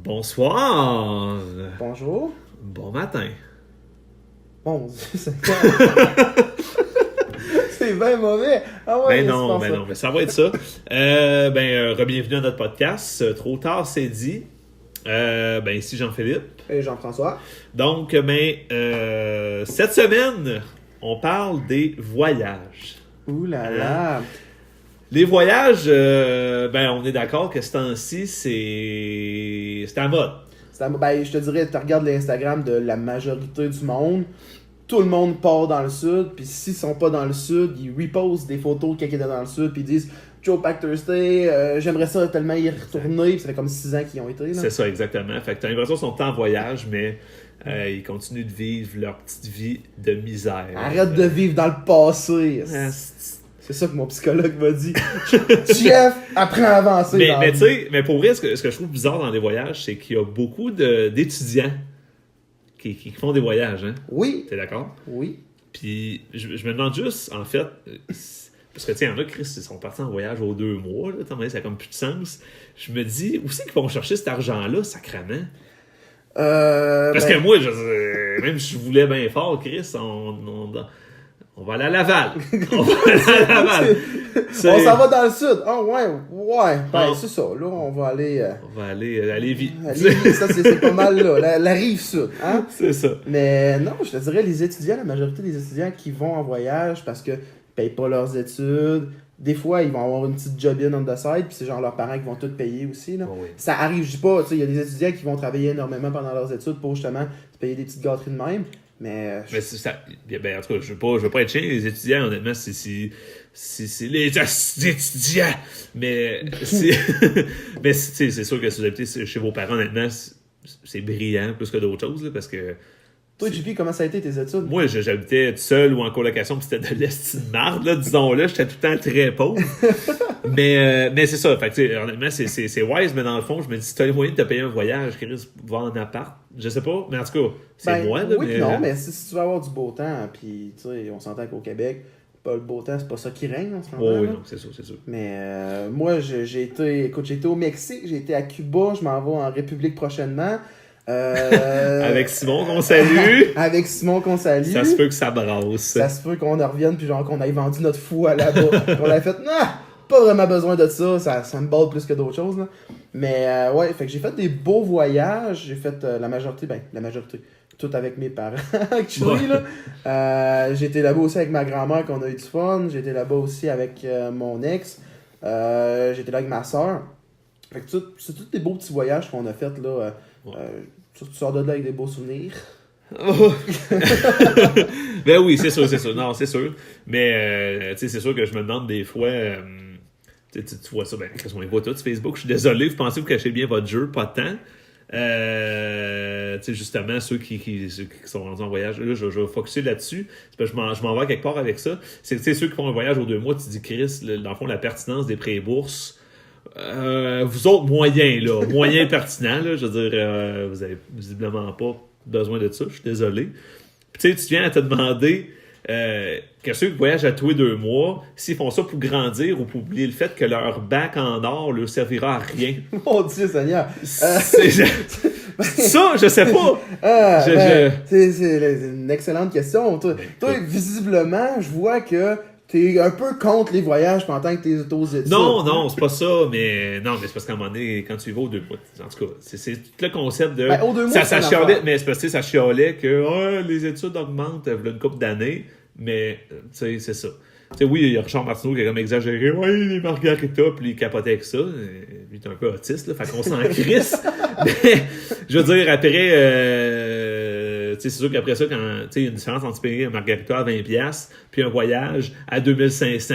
Bonsoir. Bonjour. Bon matin. Mon Dieu, c'est c'est bien mauvais. Ah ouais, Ben non, mais ça va être ça. Re-bienvenue à notre podcast. Trop tard, c'est dit. Ici Jean-Philippe. Et Jean-François. Donc, cette semaine, on parle des voyages. Ouh là là. Les voyages, on est d'accord que ce temps-ci, c'est à mode. Je te dirais, tu regardes l'Instagram de la majorité du monde, tout le monde part dans le sud, puis s'ils sont pas dans le sud, ils repostent des photos qui étaient dans le sud, puis ils disent « Joe Pack Thursday, j'aimerais ça tellement y retourner », puis ça fait comme 6 ans qu'ils ont été. Là. C'est ça, exactement. Fait que t'as l'impression qu'ils sont en voyage, mais ils continuent de vivre leur petite vie de misère. Arrête de vivre dans le passé. C'est ça que mon psychologue m'a dit. Chef, apprends à avancer. Mais pour vrai, ce que je trouve bizarre dans les voyages, c'est qu'il y a beaucoup d'étudiants qui font des voyages. Hein? Oui. T'es d'accord? Oui. Puis je me demande juste, en fait, parce que tu sais, il y en a, Chris, ils sont partis en voyage aux 2 mois, là, ça n'a comme plus de sens. Je me dis, où c'est qu'ils vont chercher cet argent-là, sacrément? Parce que moi, même si je voulais bien fort, Chris, on va aller à Laval. On s'en va dans le sud. Oh ouais. C'est ça. Là, on va aller... On va aller à Lévis. Ça, c'est pas mal là. La rive sud. Hein? C'est ça. Mais non, je te dirais, les étudiants, la majorité des étudiants qui vont en voyage parce qu'ils payent pas leurs études, des fois, ils vont avoir une petite job-in on the side, puis c'est genre leurs parents qui vont tout payer aussi. Là. Oh oui. Ça arrive, je dis pas, tu sais, il y a des étudiants qui vont travailler énormément pendant leurs études pour justement se payer des petites gâteries de même. Mais c'est ça. En tout cas, je veux pas être chien, les étudiants, honnêtement, c'est les étudiants. Mais c'est sûr que si vous habitez chez vos parents, honnêtement, c'est brillant plus que d'autres choses, là, parce que. Toi, JP, comment ça a été tes études? Moi, j'habitais tout seul ou en colocation, puis c'était de l'estime de marde, là, disons-le. J'étais tout le temps très pauvre. mais c'est ça. Fait que, honnêtement, c'est wise, mais dans le fond, je me dis, si tu as les moyens de te payer un voyage, Chris, va en appart. Je sais pas, mais en tout cas, c'est moi, là. Oui, mais si tu veux avoir du beau temps, puis, tu sais, on s'entend qu'au Québec, pas le beau temps, c'est pas ça qui règne en ce moment. Oh, oui, non, c'est sûr. Mais moi, j'ai été au Mexique, j'ai été à Cuba, je m'en vais en République prochainement. Avec Simon qu'on salue. Avec Simon qu'on salue. Ça se peut que ça brasse. Ça se peut qu'on en revienne puis genre qu'on ait vendu notre fou à là-bas. Qu'on ait fait pas vraiment besoin de ça ça me balle plus que d'autres choses là. Mais fait que j'ai fait des beaux voyages, j'ai fait la majorité tout avec mes parents actually là. J'ai été là-bas aussi avec ma grand-mère qu'on a eu du fun, j'ai été là-bas aussi avec mon ex. J'ai été là avec ma soeur. Fait que c'est tous des beaux petits voyages qu'on a fait là. Tu sors de là avec des beaux souvenirs. Ben oui, c'est sûr. Non, c'est sûr. Mais, c'est sûr que je me demande des fois... tu vois ça, qu'est-ce qu'on voit tout sur Facebook. Je suis désolé, vous pensez que vous cachez bien votre jeu, pas tant. Justement, ceux qui sont rendus en voyage, là, je vais focusser là-dessus. Parce que je m'en vais quelque part avec ça. C'est ceux qui font un voyage aux 2 mois, tu dis, Chris, dans le fond, la pertinence des pré-bourses. Vous autres, moyen pertinent, là, je veux dire, vous avez visiblement pas besoin de ça, je suis désolé. Puis tu viens à te demander que ceux qui voyagent à tous les 2 mois, s'ils font ça pour grandir ou pour oublier le fait que leur bac en or leur servira à rien. Mon Dieu Seigneur! Ça, je sais pas! C'est une excellente question. Toi, visiblement, je vois que t'es un peu contre les voyages pendant que t'es aux études. Non, c'est pas ça, mais c'est parce qu'à un moment donné, quand tu y vas aux 2 mois, en tout cas, c'est tout le concept de... aux 2 mois, ça chialait, mais c'est parce que ça chialait que les études augmentent une couple d'années, mais tu sais, c'est ça. Tu sais, oui, il y a Richard Martineau qui a comme exagéré, les margaritas, puis il capotait avec ça. Lui, t'es un peu autiste, là, fait qu'on s'en crisse. Mais, je veux dire, après, c'est sûr qu'après ça, quand il y a une différence entre payer un margarita à 20$ puis un voyage à 2500.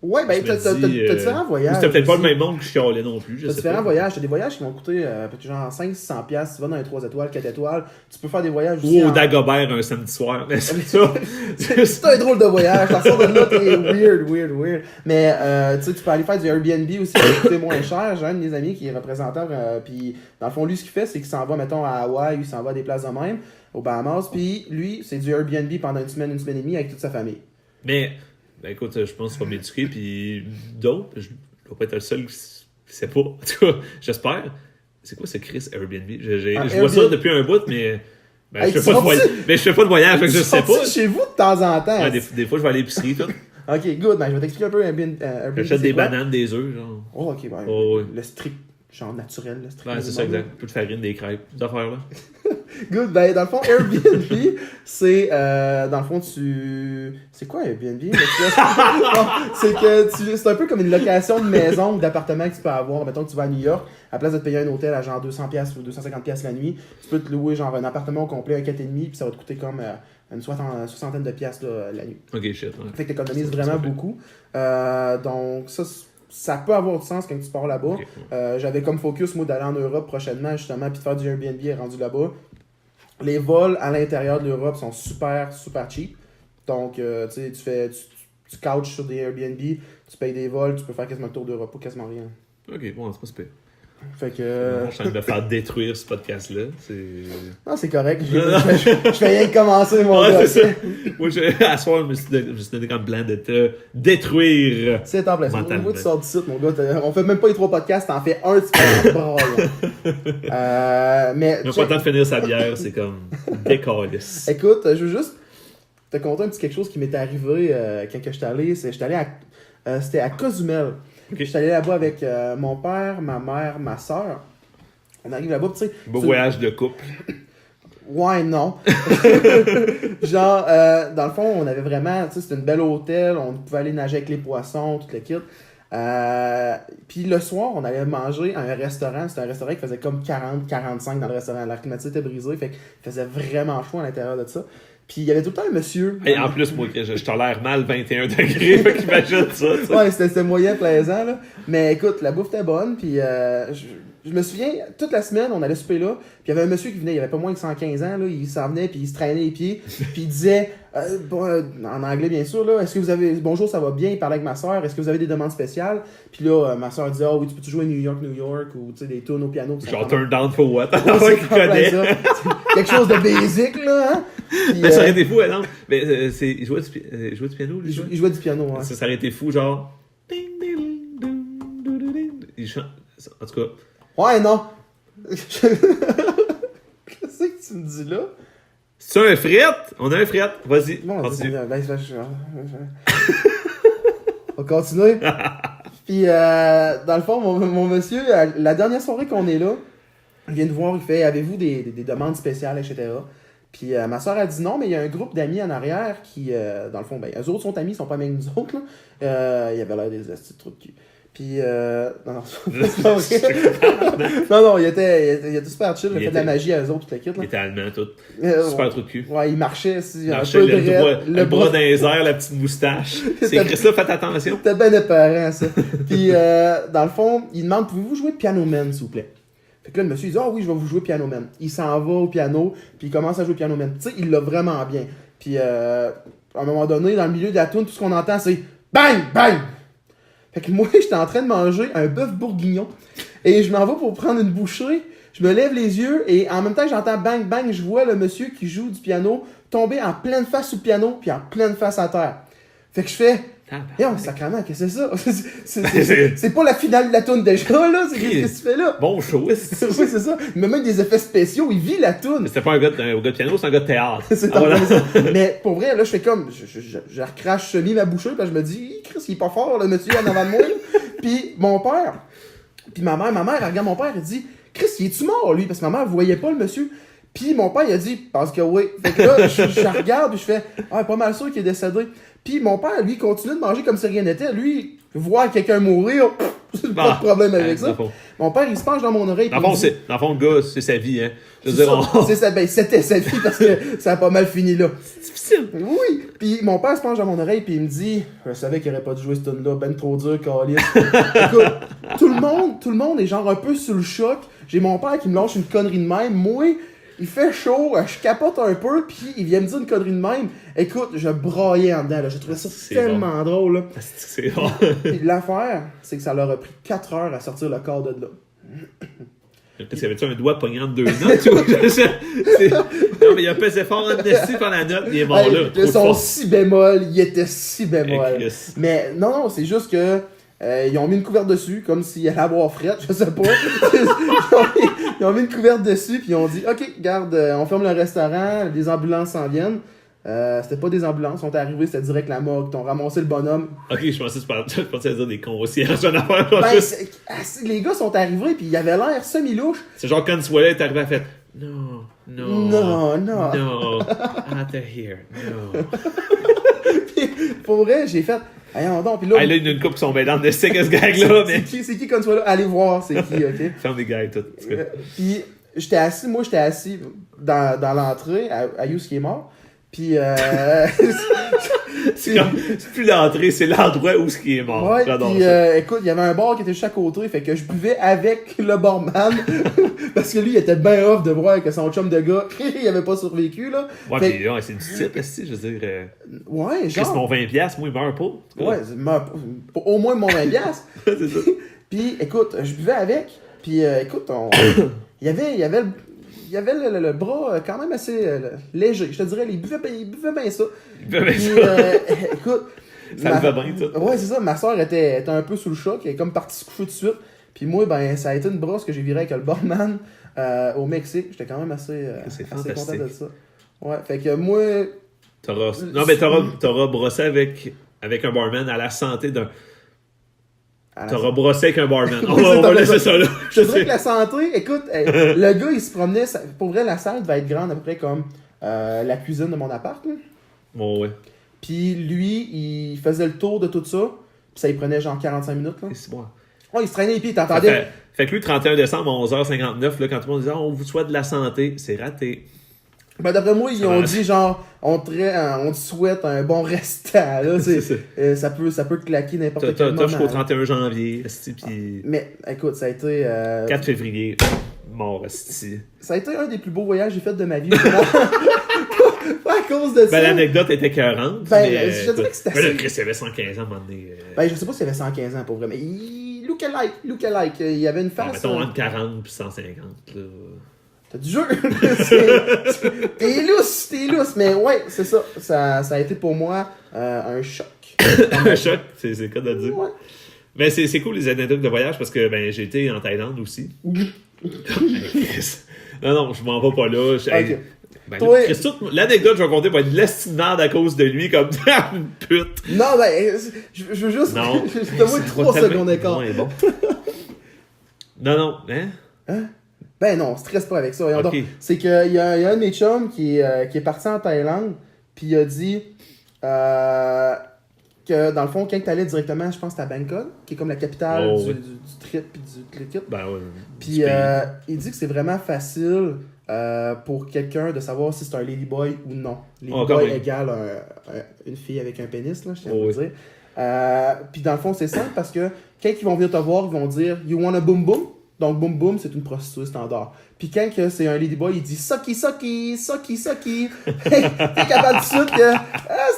Ouais, t'as différents voyages. C'était peut-être pas le même monde que je chialais non plus. T'as différents voyages. T'as des voyages qui vont coûter genre 500-600$. Tu vas dans les 3 étoiles, 4 étoiles. Tu peux faire des voyages aussi. Ou au Dagobert un samedi soir. Mais c'est ça. C'est un drôle de voyage. T'en sors de là, t'es weird. Mais tu peux aller faire du Airbnb aussi, ça va coûter moins cher. J'ai un de mes amis qui est représentant. Puis dans le fond, lui, ce qu'il fait, c'est qu'il s'en va, mettons, à Hawaï, il s'en va à des places de même, aux Bahamas. Puis lui, c'est du Airbnb pendant une semaine et demie avec toute sa famille. Mais. Écoute, je pense que tu vas m'éduquer, puis d'autres, je dois pas être le seul qui sait pas. En tout cas, j'espère. C'est quoi ce Chris Airbnb? Je vois Airbnb. ça depuis un bout, mais... Ben, Hey, je fais pas de voyage, fait que je sais pas. chez vous de temps en temps. Ouais, des fois, je vais à l'épicerie, tout. Ok, good. Ben, je vais t'expliquer un peu Airbnb. J'achète des bananes, des œufs, genre. Oh, ok, ben, Oh, ouais. le strict, genre naturel. Le strict Ouais, c'est ça, exact. Un peu de farine, des crêpes, des affaires, là. Good. Ben, dans le fond, Airbnb, c'est, dans le fond, c'est quoi Airbnb? C'est un peu comme une location de maison ou d'appartement que tu peux avoir. Mettons que tu vas à New York, à la place de te payer un hôtel à genre 200$ ou 250$ la nuit, tu peux te louer genre un appartement au complet, un 4,5$, puis ça va te coûter comme une soixantaine de piastres là, la nuit. Ok, shit. Ouais. Fait que t'économises vraiment beaucoup. Donc, ça peut avoir du sens quand tu pars là-bas. Okay. J'avais comme focus, moi, d'aller en Europe prochainement, justement, puis de faire du Airbnb rendu là-bas. Les vols à l'intérieur de l'Europe sont super, super cheap. Donc, tu sais, tu couches sur des Airbnb, tu payes des vols, tu peux faire quasiment le tour d'Europe, pas quasiment rien. Ok, bon, c'est pas super. Fait que... Je suis en train de me faire détruire ce podcast-là. Non, c'est correct. Je fais rien que commencer, mon ouais, gars. c'est ça. Moi, à soir, je me suis donné comme plan de te détruire. C'est en place. Mentalement. Moi, tu sors du site, mon gars. On fait même pas les 3 podcasts, t'en fais un, tu fais un braille. Mais pas le temps de finir sa bière, c'est comme décalisse. Écoute, je veux juste te conter un petit quelque chose qui m'est arrivé quand j'étais allé. C'était à Cozumel. Okay. J'étais allé là-bas avec mon père, ma mère, ma soeur. On arrive là-bas, tu sais. Beau voyage de couple. Ouais, non. Genre, dans le fond, on avait vraiment, tu sais, c'était une belle hôtel, on pouvait aller nager avec les poissons, tout le kit. Puis le soir, on allait manger à un restaurant. C'était un restaurant qui faisait comme 40-45 dans le restaurant. L'air climatisé était brisé, fait qu'il faisait vraiment chaud à l'intérieur de ça. Puis il y avait tout le temps un monsieur. Et en plus, moi, je tolère mal 21 degrés, fait qu'imagine ça. T'sais. Ouais, c'était moyen plaisant, là. Mais écoute, la bouffe était bonne, puis je me souviens, toute la semaine, on allait souper là, puis il y avait un monsieur qui venait, il avait pas moins que 115 ans, là, il s'en venait, puis il se traînait les pieds, puis il disait, en anglais bien sûr, là, est-ce que vous avez, bonjour, ça va bien, il parlait avec ma soeur, est-ce que vous avez des demandes spéciales? Puis là, ma soeur disait, oui, tu peux-tu jouer New York, ou tu sais, des tunes au piano. Genre, turn down for what? Ouais, c'est connaît. Ça. Quelque chose de basic, là, hein? Puis, mais ça aurait été fou, non? Mais il jouait du piano, lui? Il jouait du piano, ouais. Ça aurait été fou, genre. Il chante. En tout cas. Ouais, non. Qu'est-ce que tu me dis là? C'est un fret? On a un fret. Vas-y, bon, continue. On va continuer. Puis, dans le fond, mon monsieur, la dernière soirée qu'on est là, il vient de voir, il fait, avez-vous des demandes spéciales, etc. Puis ma soeur a dit non, mais il y a un groupe d'amis en arrière qui, dans le fond, ben, eux autres sont amis, ils sont pas même nous autres. Là. Il y avait l'air des petits trucs de cul. Puis, non, c'est pas vrai. non, il était super chill, il a fait de la magie à eux autres, tout le kit. Là. Il était allemand, tout. Super truc de cul. Ouais, il marchait. Il marchait le bras dans les airs, la petite moustache. C'est Chris là, faites attention. C'était bien épeurant, ça. Puis, dans le fond, il demande, pouvez-vous jouer Piano Man, s'il vous plaît? Fait que là, le monsieur, il dit, oui, je vais vous jouer Piano Man. Il s'en va au piano, puis il commence à jouer Piano Man. Tu sais, il l'a vraiment bien. Puis, à un moment donné, dans le milieu de la tune, tout ce qu'on entend, c'est bang, bang! Fait que moi, j'étais en train de manger un bœuf bourguignon, et je m'en vais pour prendre une bouchée. Je me lève les yeux, et en même temps que j'entends bang, bang, je vois le monsieur qui joue du piano tomber en pleine face sur le piano, puis en pleine face à terre. Fait que je fais... Yo, sacrément, qu'est-ce que c'est ça? C'est pas la finale de la toune déjà, là. Qu'est-ce que tu fais là? Bon show. Oui, c'est ça. Il met même des effets spéciaux, il vit la toune. Mais c'était pas un gars de piano, c'est un gars de théâtre. C'est voilà. Ça. Mais pour vrai, là, je fais comme. Je recrache semi ma bouchée, puis je me dis, Chris, il est pas fort, le monsieur en avant de moi. Puis mon père, puis ma mère, elle regarde mon père, elle dit, Chris, il est-tu mort, lui? Parce que ma mère voyait pas le monsieur. Puis mon père, il a dit, parce que oui. Fait que là, je regarde, puis je fais, pas mal sûr qu'il est décédé. Puis mon père, lui, continue de manger comme si rien n'était. Lui, voir quelqu'un mourir, pas de problème avec ça. Mon père, il se penche dans mon oreille. Dans le fond, le gars, c'est sa vie, hein. Je veux dire, c'était sa vie parce que ça a pas mal fini là. C'est difficile. Oui. Puis mon père se penche dans mon oreille puis il me dit, je savais qu'il aurait pas dû jouer ce tune-là, ben trop dur, câlisse. Écoute, tout le monde est genre un peu sous le choc. J'ai mon père qui me lâche une connerie de même. Moi, il fait chaud, je capote un peu, puis il vient me dire une connerie de même. Écoute, je braillais en dedans, là. Je trouvais ça tellement drôle, là. C'est drôle. Puis l'affaire, c'est que ça leur a pris 4 heures à sortir le corps de là. Peut-être qu'il y avait un doigt pognant de 2 notes, tu vois. Non, mais il a pesé fort en dessus par la note, il est mort là. Son si bémol, il était si bémol. Mais non, c'est juste que Ils ont mis une couverte dessus, comme s'il allait avoir fret, je sais pas. Ils ont mis une couverte dessus, puis ils ont dit, OK, garde, on ferme le restaurant, les ambulances s'en viennent. C'était pas des ambulances, on est arrivés, c'était direct la morgue, ils ont ramassé le bonhomme. Ok, je pensais dire des concierges, une affaire. Les gars sont arrivés, puis ils avaient l'air semi-louche. C'est genre quand Swallow est arrivé, elle a fait non. Out of here, no. Puis, pour vrai, j'ai fait. Voyons donc. Puis là, là, il y a une couple qui sont bien dans le stick à ce gag-là. Mais... C'est qui quand tu vas là? Allez voir, c'est qui, ok? Ferme des gags, tout. Puis, j'étais assis dans l'entrée, à Yous qui est mort. Puis, c'est plus l'entrée, c'est l'endroit où ce qui est mort. Ouais, puis écoute, il y avait un bar qui était juste à côté, fait que je buvais avec le barman, parce que lui, il était bien off de voir que son chum de gars, il avait pas survécu, là. Ouais, puis là, c'est du type, je veux dire. Ouais, genre. Chris, mon 20$, moi, il meurt pas. Ouais, au moins mon 20$. C'est ça. Puis, écoute, je buvais avec, puis écoute, il y avait le bras quand même assez léger. Je te dirais, il buvait bien ça. Écoute. Ça me va bien, tout. Ouais, c'est ça. Ma soeur était un peu sous le choc. Elle est comme partie se coucher tout de suite. Puis moi, ben, ça a été une brosse que j'ai virée avec le barman au Mexique. J'étais quand même assez content de ça. Ouais, fait que moi. Non, mais t'auras brossé avec un barman à la santé d'un. T'auras brossé avec un barman. On va laisser ça là. Je te dirais que la santé, écoute, le gars, il se promenait. Pour vrai, la salle va être grande à peu près comme la cuisine de mon appart. Là. Bon, ouais. Puis lui, il faisait le tour de tout ça. Puis ça, il prenait genre 45 minutes. Là. C'est bon. Ouais, il se traînait les pieds, t'entendais. Fait que lui, 31 décembre à 11h59, là, quand tout le monde disait on vous souhaite de la santé, c'est raté. Ben d'après moi, ils ont dit genre on te souhaite un bon restant. Là, ça peut claquer n'importe quel moment. T'as jusqu'au 31 janvier, pis... Mais écoute, ça a été 4 février, mort, esti. Ça a été un des plus beaux voyages que j'ai fait de ma vie. Pas à cause de ça. Ben l'anecdote était écœurante. Ben, je dirais que c'était assez. Ben, Chris, il avait 115 ans à un moment donné. Ben, je sais pas s'il avait 115 ans pour vrai, mais il look alike. Il y avait une face. Mettons entre 40 et 150, là. T'as du jeu! T'es lousse! Mais ouais, c'est ça. Ça a été pour moi un choc. Un choc, c'est le cas de dire. Ouais. Mais c'est cool les anecdotes de voyage parce que ben j'ai été en Thaïlande aussi. non, je m'en vais pas là. Okay. Ben, l'anecdote que je vais compter va être l'estimable à cause de lui comme une pute. Non, ben, je veux juste. Non. Je te vois 3 secondes d'écart. Bon. Non, Hein? Ben non, stresse pas avec ça. Okay. Donc, c'est qu'il y a un de mes chums qui est parti en Thaïlande, puis il a dit que dans le fond, quand t'allais directement, je pense, à Bangkok, qui est comme la capitale du trip et du cliquet. Ben ouais. Puis il dit que c'est vraiment facile pour quelqu'un de savoir si c'est un ladyboy ou non. Ladyboy égale une fille avec un pénis, là, je tiens à vous dire. Puis dans le fond, c'est simple parce que quand ils vont venir te voir, ils vont dire « You want a boom boom? » Donc, boom boom, c'est une prostituée standard. Puis quand c'est un ladyboy, il dit sucky. T'es capable de suite que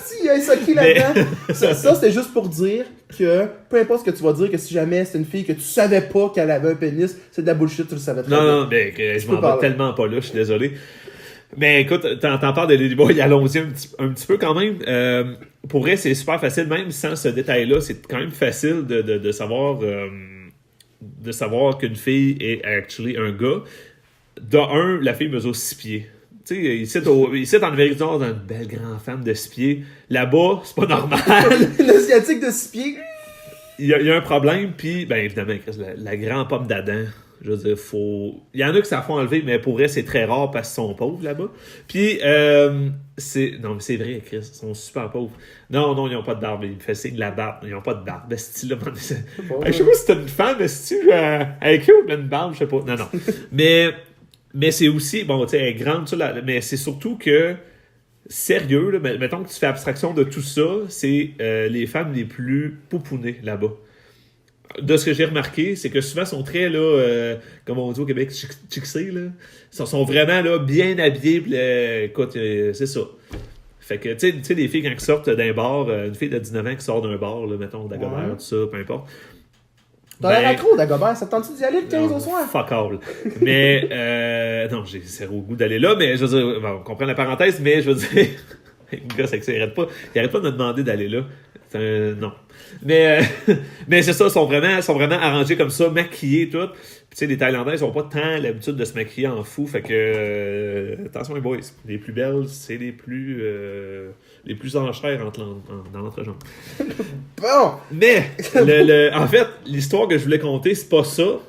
si, il y a un sucky là-dedans. Ça, c'est juste pour dire que peu importe ce que tu vas dire, que si jamais c'est une fille que tu savais pas qu'elle avait un pénis, c'est de la bullshit, tu le savais très bien. Non, mais je m'en vais tellement pas là, je suis désolé. Mais écoute, t'en parles de ladyboy, allons-y un petit peu quand même. Pour vrai, c'est super facile, même sans ce détail-là, c'est quand même facile de savoir... de savoir qu'une fille est actually un gars. De un, la fille mesure 6 pieds. Tu sais, ici en Amérique du Nord, on a une belle grande femme de 6 pieds. Là-bas, c'est pas normal. L'asiatique de 6 pieds. Il y a un problème, puis, ben évidemment, la grande pomme d'Adam, je veux dire, il y en a qui s'en font enlever, mais pour eux, c'est très rare parce qu'ils sont pauvres là-bas. Puis, non, mais c'est vrai, Chris, ils sont super pauvres. Non, ils n'ont pas de barbe. Il me fait signe de la barbe. Ils n'ont pas de barbe. Esti, là, je sais pas si t'as une femme, esti, avec eux, une barbe, je sais pas. Non. mais c'est aussi, bon, tu sais, elle est grande, mais c'est surtout que, sérieux, là, mettons que tu fais abstraction de tout ça, c'est les femmes les plus poupounées là-bas. De ce que j'ai remarqué, c'est que souvent, sont très, là, comme on dit au Québec, chicksés, là. Ils sont vraiment, là, bien habillés, pis, écoute, c'est ça. Fait que, tu sais, les filles, quand elles sortent d'un bar, une fille de 19 ans qui sort d'un bar, là, mettons, Dagobert, tout ça, peu importe. T'as l'air accro, Dagobert, ça te tente-tu d'y aller le 15 au soir? Fuck all. Mais, non, j'ai zéro goût d'aller là, mais je veux dire, on comprend la parenthèse, mais je veux dire, le gars, c'est que ça, il arrête pas de me demander d'aller là. Non. Mais, mais c'est ça, ils sont vraiment arrangés comme ça, maquillés, tout. Puis, tu sais, les Thaïlandais, ils ont pas tant l'habitude de se maquiller en fou. Fait que, attention, les boys. Les plus belles, c'est les plus en chair dans l'entrejambe. Bon! Mais, en fait, l'histoire que je voulais conter, c'est pas ça.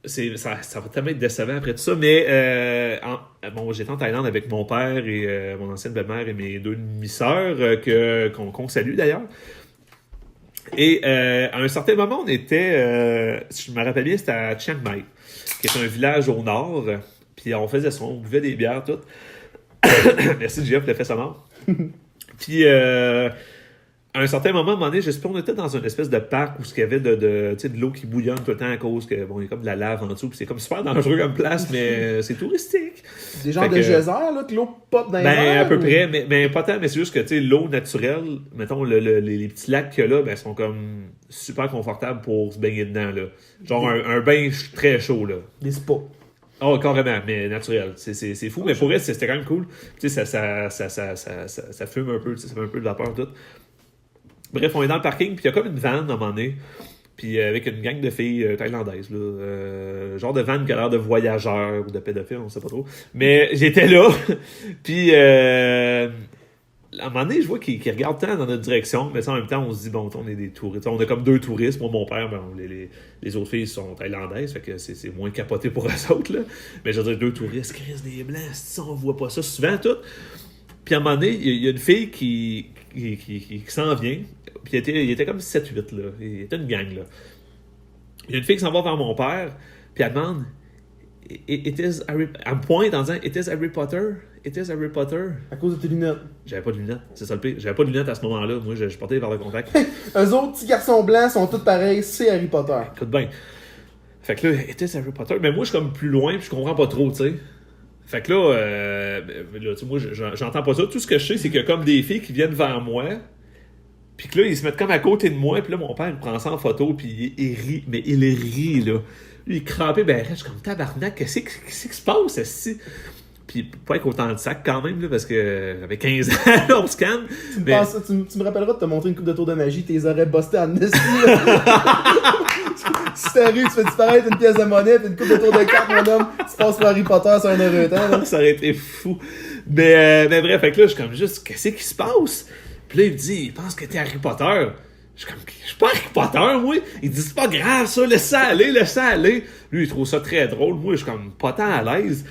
Ça va tellement être décevant après tout ça, mais j'étais en Thaïlande avec mon père et mon ancienne belle-mère et mes 2 demi-sœurs qu'on salue d'ailleurs. Et à un certain moment, on était, si je me rappelle bien, c'était à Chiang Mai, qui est un village au nord. Puis on faisait ça, on buvait des bières, tout. Merci, Jeff, le fait sa mort. Puis à un certain moment, à un moment donné, je sais pas, on était dans une espèce de parc où il y avait de l'eau qui bouillonne tout le temps à cause que, bon, il y a comme de la lave en dessous, puis c'est comme super dangereux comme place, mais c'est touristique. Des genres de geysers, là, que l'eau pop dans les airs, à peu près, mais pas tant, mais c'est juste que, tu sais, l'eau naturelle, mettons, les petits lacs qu'il y a là, ben, sont comme super confortables pour se baigner dedans, là. Genre un bain très chaud, là. Des spas. Oh, carrément, mais naturel. C'est fou, mais pour elle, c'était quand même cool. Tu sais, ça fume un peu, tu sais, ça fait un peu de vapeur, tout. Bref, on est dans le parking, puis il y a comme une vanne à un moment donné, puis avec une gang de filles thaïlandaises, là, genre de vanne qui a l'air de voyageurs ou de pédophiles, on sait pas trop. Mais j'étais là, puis à un moment donné, je vois qu'ils regardent tant dans notre direction, mais en même temps, on se dit, bon, on est des touristes. On a comme 2 touristes. Moi, mon père, ben, les autres filles sont thaïlandaises, fait que c'est moins capoté pour eux autres, là. Mais je veux dire, 2 touristes, Chris, des blancs, on voit pas ça souvent, tout. Puis à un moment donné, il y a une fille qui s'en vient. Puis il était comme 7-8, là. Il était une gang, là. Il y a une fille qui s'en va vers mon père, puis elle demande elle me pointe en disant It is Harry Potter. It is Harry Potter. À cause de tes lunettes. J'avais pas de lunettes, c'est ça le pire. J'avais pas de lunettes à ce moment-là. Moi, je portais les verres de contact. Eux autres petits garçons blancs sont tous pareils, c'est Harry Potter. Écoute bien. Fait que là, It is Harry Potter. Mais moi, je suis comme plus loin, puis je comprends pas trop, tu sais. Fait que là, tu sais, moi, j'entends pas ça. Tout ce que je sais, c'est qu'il y a comme des filles qui viennent vers moi. Puis que là, ils se mettent comme à côté de moi. Puis là, mon père, il prend ça en photo. Puis il rit. Mais il rit, là. Lui, il crampait. Ben, je suis comme tabarnak. Qu'est-ce qui se passe, ici? Puis pas avec autant de sacs quand même, là, parce que j'avais 15 ans, on se calme. Tu me rappelleras de te montrer une coupe de tour de magie. Tes aurais busté en esti. Si t'as rue, tu fais disparaître une pièce de monnaie. Puis une coupe de tour de carte, mon homme. Tu passes pour Harry Potter sur un heure temps. Ça aurait été fou. Mais bref, fait que là, je suis comme juste, qu'est-ce qui se passe? Puis là, il me dit, il pense que t'es Harry Potter. Je suis comme, je suis pas Harry Potter, moi. Il dit, c'est pas grave, ça, laisse ça aller. Lui, il trouve ça très drôle. Moi, je suis comme pas tant à l'aise.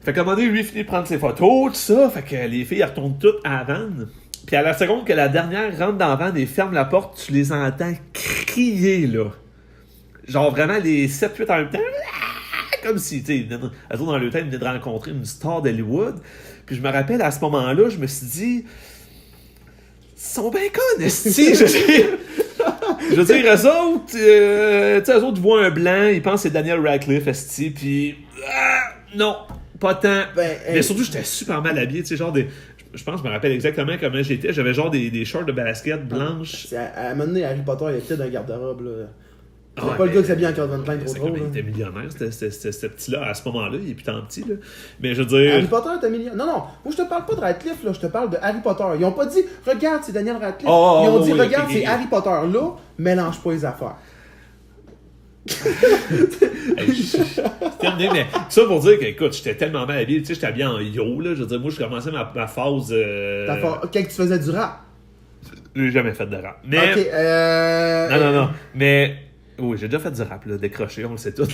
Fait qu'à un moment donné, lui, il finit de prendre ses photos, tout ça. Fait que les filles, elles retournent toutes à la vanne. Puis à la seconde que la dernière rentre dans la vanne et ferme la porte, tu les entends crier, là. Genre vraiment les 7-8 en même temps. Comme si, tu sais, eux autres dans le temps, ils venaient de rencontrer une star d'Hollywood. Puis je me rappelle, à ce moment-là, je me suis dit... Ils sont bien cons, esti, je veux dire, eux autres, eux autres voient un blanc, ils pensent que c'est Daniel Radcliffe, esti, puis non, pas tant. Mais surtout, j'étais super mal habillé, tu sais, genre je pense, je me rappelle exactement comment j'étais, j'avais genre des shorts de basket blanches. À un moment donné, Harry Potter, il était dans un garde-robe, là. C'est pas le gars qui s'habille en Calvin Klein trop drôle. Il était millionnaire, ce petit-là, à ce moment-là, il est plus tant petit, là. Mais je veux dire... Harry Potter était millionnaire. Non, moi je te parle pas de Radcliffe, là, je te parle de Harry Potter. Ils ont pas dit, regarde, c'est Daniel Radcliffe. Ils ont dit, regarde, c'est Harry Potter. Là, mélange pas les affaires. Terminé, mais ça pour dire que, écoute, j'étais tellement mal habillé, tu sais, j'étais habillé en yo, là. Je veux dire, moi, je commençais ma phase... Quand tu faisais du rap? J'ai jamais fait de rap. Mais... Ok, Non. Mais... Oui, j'ai déjà fait du rap, là, décroché, on le sait tout.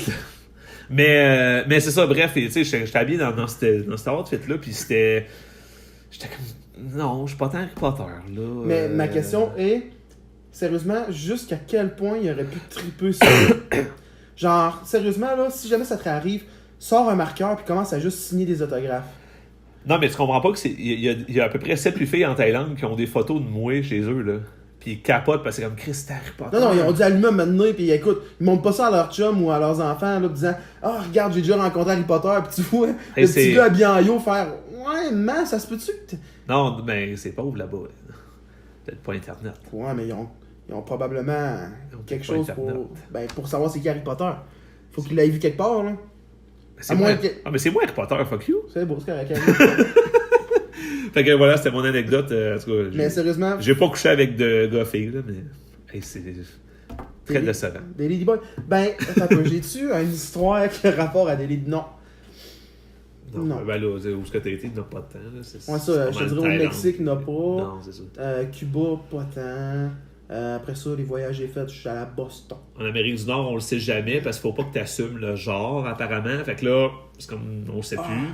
Mais c'est ça, bref, tu sais, j'étais habillé dans cet outfit-là, puis c'était... J'étais comme... Non, je suis pas tant Harry Potter, là. Mais ma question est... Sérieusement, jusqu'à quel point il aurait pu triper sur... Genre, sérieusement, là, si jamais ça te réarrive, sors un marqueur puis commence à juste signer des autographes. Non, mais tu comprends pas que c'est... Il y a à peu près 7-8 filles en Thaïlande qui ont des photos de moi chez eux, là. Puis ils capotent parce que c'est comme Chris, c'est Harry Potter. Non, ils ont dû allumer maintenant, puis écoute, ils montrent pas ça à leurs chums ou à leurs enfants, là, disant ah, regarde, j'ai déjà rencontré Harry Potter, puis tu vois le petit gars habillé en yo faire ouais, man, ça se peut-tu que non, mais c'est pauvre là-bas. Peut-être pas Internet. Ouais, mais ils ont probablement quelque chose pour savoir c'est qui Harry Potter. Faut qu'il l'ait vu quelque part, là. Mais c'est moi Harry Potter, fuck you. C'est beau, c'est correct. Fait que voilà, c'était mon anecdote. En tout cas, Mais sérieusement, j'ai pas couché avec de gars-filles, là, mais hey, c'est très décevant. des ladyboys. Ben, attends un peu, j'ai-tu une histoire qui a rapport à des ladyboys? Non. Non. Ben là, où est-ce que t'as été, il n'a pas de temps. Là. Ouais, ça, je te dirais au Mexique, il n'a pas. Non, c'est ça. Cuba, pas tant. Après ça, les voyages que j'ai faits, je suis allé à Boston. En Amérique du Nord, on le sait jamais parce qu'il faut pas que tu assumes le genre, apparemment. Fait que là, c'est comme on le sait plus.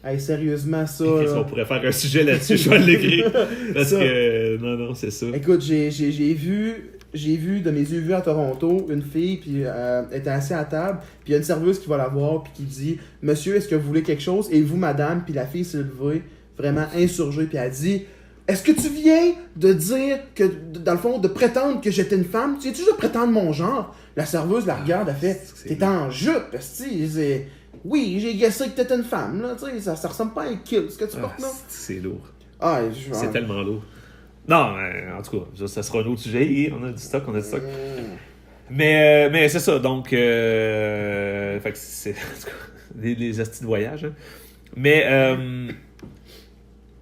Hey, sérieusement, ça. Qu'est-ce qu'on pourrait faire un sujet là-dessus? Je vais l'écrire. Parce ça. que. Non, c'est ça. Écoute, j'ai vu de mes yeux vus à Toronto une fille, puis elle était assise à la table, puis il y a une serveuse qui va la voir, puis qui dit « Monsieur, est-ce que vous voulez quelque chose? » Et vous, madame, puis la fille s'est levée, vraiment insurgée, puis elle dit « Est-ce que tu viens de dire que, dans le fond, de prétendre que j'étais une femme? Tu viens juste de prétendre mon genre? » La serveuse la regarde, elle fait « T'es en jupe, c'est... Oui, j'ai guessé que t'étais une femme, là, tu sais, ça ressemble pas à un kill, ce que tu portes là. » C'est lourd. C'est tellement lourd. Non, en tout cas, ça sera un autre sujet. On a du stock. Mais c'est ça, donc... fait que c'est... les hosties de voyage. Hein. Mais...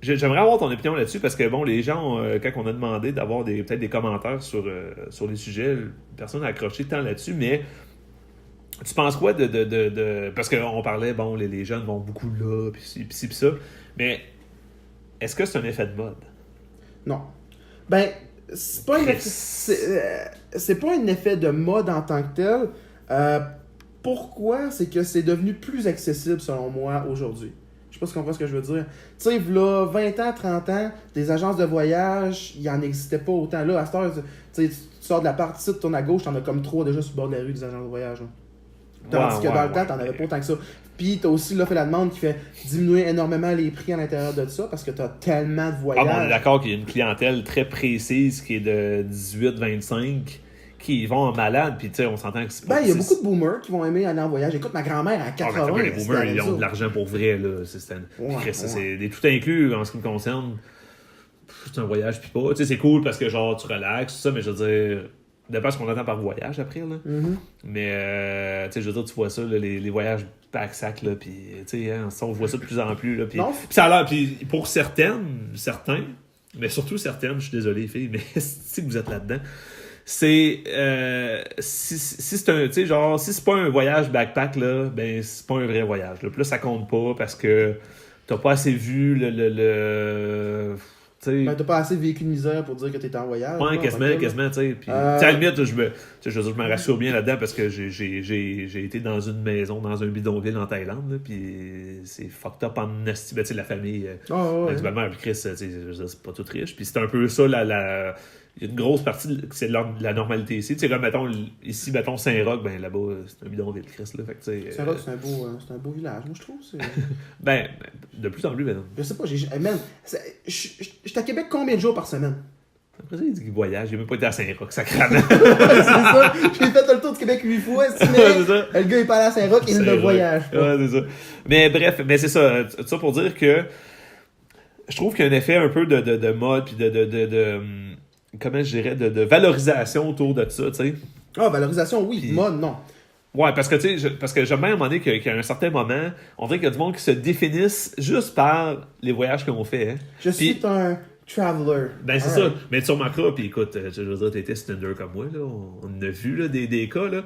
j'aimerais avoir ton opinion là-dessus parce que, bon, les gens, quand on a demandé d'avoir peut-être des commentaires sur les sujets, personne n'a accroché tant là-dessus, mais... Tu penses quoi de... Parce qu'on parlait, bon, les jeunes vont beaucoup là, puis ci, puis ça, mais est-ce que c'est un effet de mode? Non. Ben, c'est pas un effet de mode en tant que tel. Pourquoi? C'est que c'est devenu plus accessible, selon moi, aujourd'hui. Je sais pas si tu comprends ce que je veux dire. Tu sais, là, 20 ans, 30 ans, des agences de voyage, il en existait pas autant. Là, à cette heure, tu sors de la partie ici, tu tournes à gauche, t'en as comme 3 déjà sur le bord de la rue des agences de voyage. Hein. Tandis que dans le temps, t'en avais pas autant que ça. Puis t'as aussi là, fait la demande qui fait diminuer énormément les prix à l'intérieur de ça parce que t'as tellement de voyages. On est d'accord qu'il y a une clientèle très précise qui est de 18-25 qui vont en malade, puis tu sais, on s'entend que c'est pas... Ben, il y a beaucoup de boomers qui vont aimer aller en voyage. Écoute, ma grand-mère à 80... les boomers, ils ont de l'argent pour vrai, là. C'est des tout inclus en ce qui me concerne. C'est un voyage, puis pas. Tu sais, c'est cool parce que genre, tu relaxes, tout ça, mais je veux dire... D'après ce qu'on entend par voyage après, là. Mm-hmm. Mais, tu sais, je veux dire, tu vois ça, là, les voyages pack-sac, là, puis, tu sais, hein, on voit ça de plus en plus, là. Puis ça a l'air, puis pour certains, mais surtout certaines, je suis désolé, les filles, mais si vous êtes là-dedans, c'est, si c'est un, tu sais, genre, si c'est pas un voyage backpack, là, ben, c'est pas un vrai voyage, là. Puis là, ça compte pas parce que t'as pas assez vu Ben, t'as pas assez vécu de misère pour dire que t'étais en voyage. Ouais, quasiment, tu sais. Puis, à la limite, je me rassure bien là-dedans parce que j'ai été dans une maison, dans un bidonville en Thaïlande, là, puis c'est fucked up en esti. Ben, tu sais, la famille, avec ma mère, puis Chris, tu sais, c'est pas tout riche. Puis c'est un peu ça, il y a une grosse partie, c'est de la normalité ici. Tu sais, là, mettons, ici, mettons Saint-Roch, ben là-bas, c'est un bidonville, Chris, là. Fait que, tu sais. Saint-Roch, c'est un beau village, moi, je trouve. Ben, de plus en plus, ben non. Je sais pas, je suis à Québec combien de jours par semaine? Après ça, il dit qu'il voyage. J'ai même pas été à Saint-Roch, sacrément. C'est ça. J'ai fait le tour du Québec 8 fois, mais c'est ça. Le gars est pas allé à Saint-Roch, il ne voyage pas. Ouais, c'est ça. Mais bref, c'est ça. Ça pour dire que je trouve qu'il y a un effet un peu de mode, puis de comment je dirais, de valorisation autour de ça, tu sais. Ah, valorisation, oui. Puis, mode, non. Ouais, parce que tu sais, parce que j'aime bien à un moment donné qu'à un certain moment, on dirait qu'il y a du monde qui se définissent juste par les voyages qu'on fait. Hein. Je suis un traveler. Ben c'est ça. Mais tu remarqueras, puis écoute, je veux dire, t'étais Tinder comme moi, là. On a vu là, des cas, là.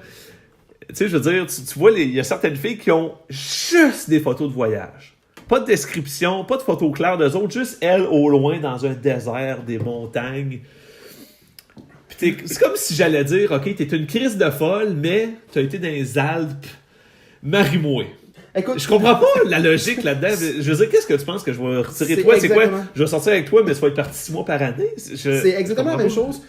Tu sais, je veux dire, tu vois, il y a certaines filles qui ont juste des photos de voyage. Pas de description, pas de photos claires d'eux autres, juste elles au loin dans un désert, des montagnes. C'est comme si j'allais dire, OK, t'es une crise de folle, mais t'as été dans les Alpes, marie-moi. Écoute, je comprends pas la logique là-dedans. Je veux dire, qu'est-ce que tu penses que je vais retirer de toi? C'est quoi? Je vais sortir avec toi, mais tu vas être parti 6 mois par année? C'est exactement la même chose.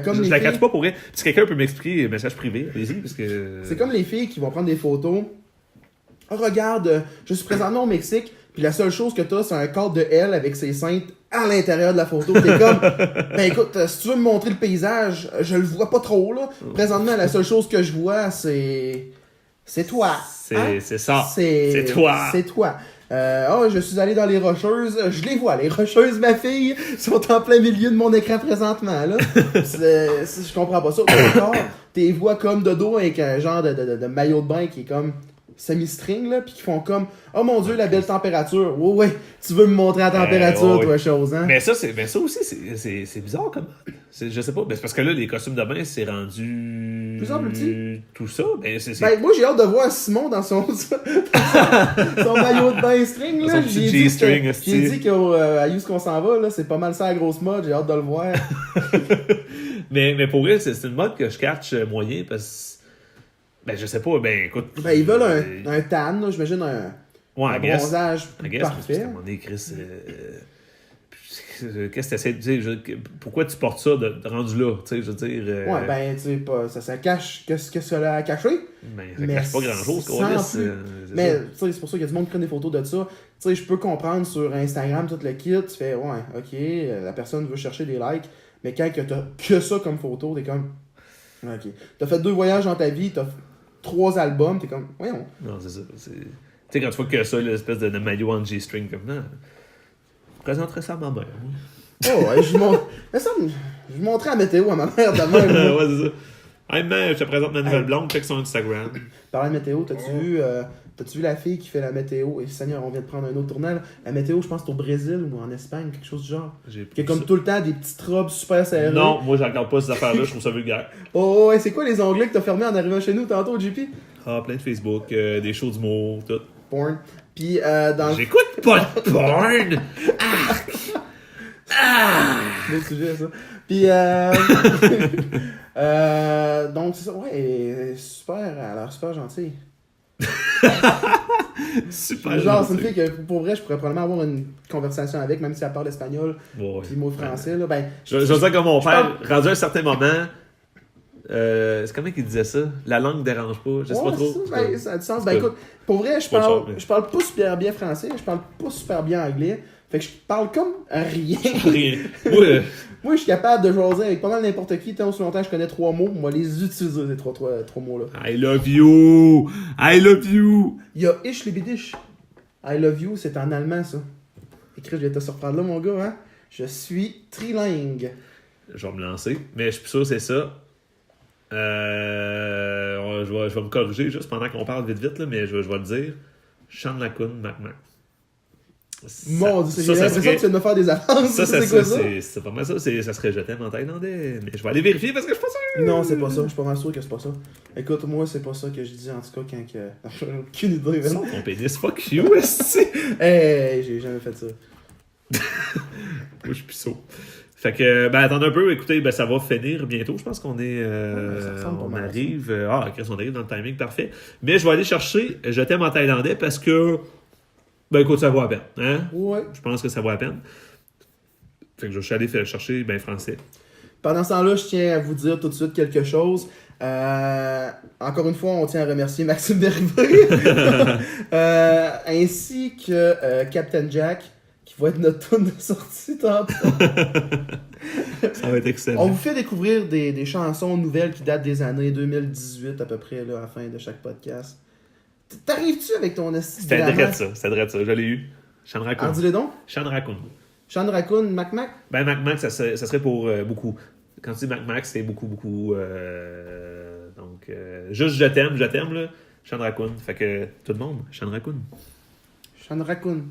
Comme je la cache pas pour rien. Si quelqu'un peut m'expliquer, message privé, allez-y, parce que... C'est comme les filles qui vont prendre des photos. Oh, regarde, je suis présentement au Mexique, puis la seule chose que t'as, c'est un cadre de L avec ses seins à l'intérieur de la photo. T'es comme, ben écoute, si tu veux me montrer le paysage, je le vois pas trop, là. Présentement, la seule chose que je vois, c'est toi. C'est ça. C'est toi. C'est toi. Je suis allé dans les Rocheuses. Je les vois, les Rocheuses, ma fille, sont en plein milieu de mon écran présentement, là. Je comprends pas ça. Encore, t'es vois comme de dos avec un genre de maillot de bain qui est comme semi-string, là, puis qui font comme « Oh mon Dieu, la belle température! Ouais, tu veux me montrer la température, toi, chose, hein? » Mais ça aussi, c'est bizarre comme. Je sais pas. Ben, c'est parce que là, les costumes de bain, c'est rendu. Plus en plus petit. Tout ça. Ben, Ben, moi, j'ai hâte de voir Simon dans son maillot de bain string, là. Son petit G-string, J'ai dit qu'à Use qu'on s'en va, là, c'est pas mal ça la grosse mode. J'ai hâte de le voir. mais pour vrai, c'est une mode que je catch moyen parce que. Ben, je sais pas. Ben, écoute. Ben, ils veulent un tan, là, j'imagine un bronzage parfait. À un moment donné, Chris. Qu'est-ce que tu essaies de dire? Pourquoi tu portes ça de rendu là? Je veux dire. Ouais, ben, tu sais, ça cache. Qu'est-ce que ça a caché? Ben, ça cache pas grand-chose, mais, tu sais, c'est pour ça qu'il y a du monde qui prend des photos de ça. Tu sais, je peux comprendre sur Instagram, tout le kit, tu fais, ouais, ok, la personne veut chercher des likes, mais quand t'as que ça comme photo, t'es comme. Ok. T'as fait 2 voyages dans ta vie, t'as 3 albums, t'es comme, voyons. Non, c'est ça. Tu sais, quand tu vois que ça, l'espèce de maillot en G-string, comme, non. Je présenterais ça à ma mère. Oh, ouais, je montrais la météo à ma mère de même. Ouais, c'est ça. Hey, man, je te présente ma nouvelle blonde, check son Instagram. Parlant de météo, t'as-tu vu la fille qui fait la météo? Et Seigneur, on vient de prendre un autre tournage. La météo, je pense, c'est au Brésil ou en Espagne, quelque chose du genre. Qui a comme tout le temps des petites robes super serrées. Non, moi, je regarde pas ces affaires-là, je trouve ça vulgaire. Oh, ouais, c'est quoi les onglets que t'as fermés en arrivant chez nous tantôt, JP? Ah, plein de Facebook, des shows d'humour, tout. Porn. Puis, J'écoute pas de porn! D'autres sujets, ça. Puis, donc, c'est ça. Ouais, super, elle a l'air super gentille. Super genre, c'est une fille que, pour vrai, je pourrais probablement avoir une conversation avec, même si elle parle espagnol, puis mot français, là. Ben, je veux dire que mon père, rendu à un certain moment, c'est comment qu'il disait ça? La langue dérange pas, je sais pas trop. Ça a du sens. Ben, écoute, pour vrai, je parle pas super bien français, je parle pas super bien anglais. Fait que je parle comme rien. Ouais. Moi, je suis capable de jaser avec pas mal n'importe qui. Tant aussi longtemps que je connais 3 mots, on va les utiliser, ces trois mots-là. I love you! I love you! Il y a Ich liebe dich. I love you, c'est en allemand, ça. Écrit, je vais te surprendre là, mon gars, hein. Je suis trilingue. Je vais me lancer, mais je suis plus sûr que c'est ça. Je vais me corriger juste pendant qu'on parle vite, là, mais je vais le dire. Sean Raccoon, Mac. Mon Dieu, j'ai l'impression que tu viens de me faire des avances. C'est quoi ça? C'est pas mal ça. Ça serait Je t'aime en thaïlandais. Mais je vais aller vérifier parce que je suis pas sûr. Non, c'est pas ça. Je suis pas mal sûr que c'est pas ça. Écoute, moi, c'est pas ça que je dis en tout cas quand que. J'ai aucune idée, même. Ton pénis, fuck you, Hey, j'ai jamais fait ça. Moi, je suis puceau. Fait que, attendez un peu, écoutez, ça va finir bientôt. Je pense qu'on est. On arrive. On arrive dans le timing parfait. Mais je vais aller chercher Je t'aime en thaïlandais parce que. Écoute, ça vaut la peine. Hein? Ouais. Je pense que ça vaut la peine. Fait que je suis allé chercher français. Pendant ce temps-là, je tiens à vous dire tout de suite quelque chose. Encore une fois, on tient à remercier Maxime Derivé. Ainsi que Captain Jack, qui va être notre tune de sortie tantôt. Ça va être excellent. On vous fait découvrir des chansons nouvelles qui datent des années 2018 à peu près, là, à la fin de chaque podcast. T'arrives-tu avec ton esti? C'était drôle ça, je l'ai eu. Sean Raccoon. dis-le donc. Sean Raccoon. Sean Raccoon, Mac? Mac, ça serait pour beaucoup. Quand tu dis Mac, c'est beaucoup. Donc, juste je t'aime, là. Sean Raccoon. Fait que tout le monde, Sean Raccoon. Sean Raccoon.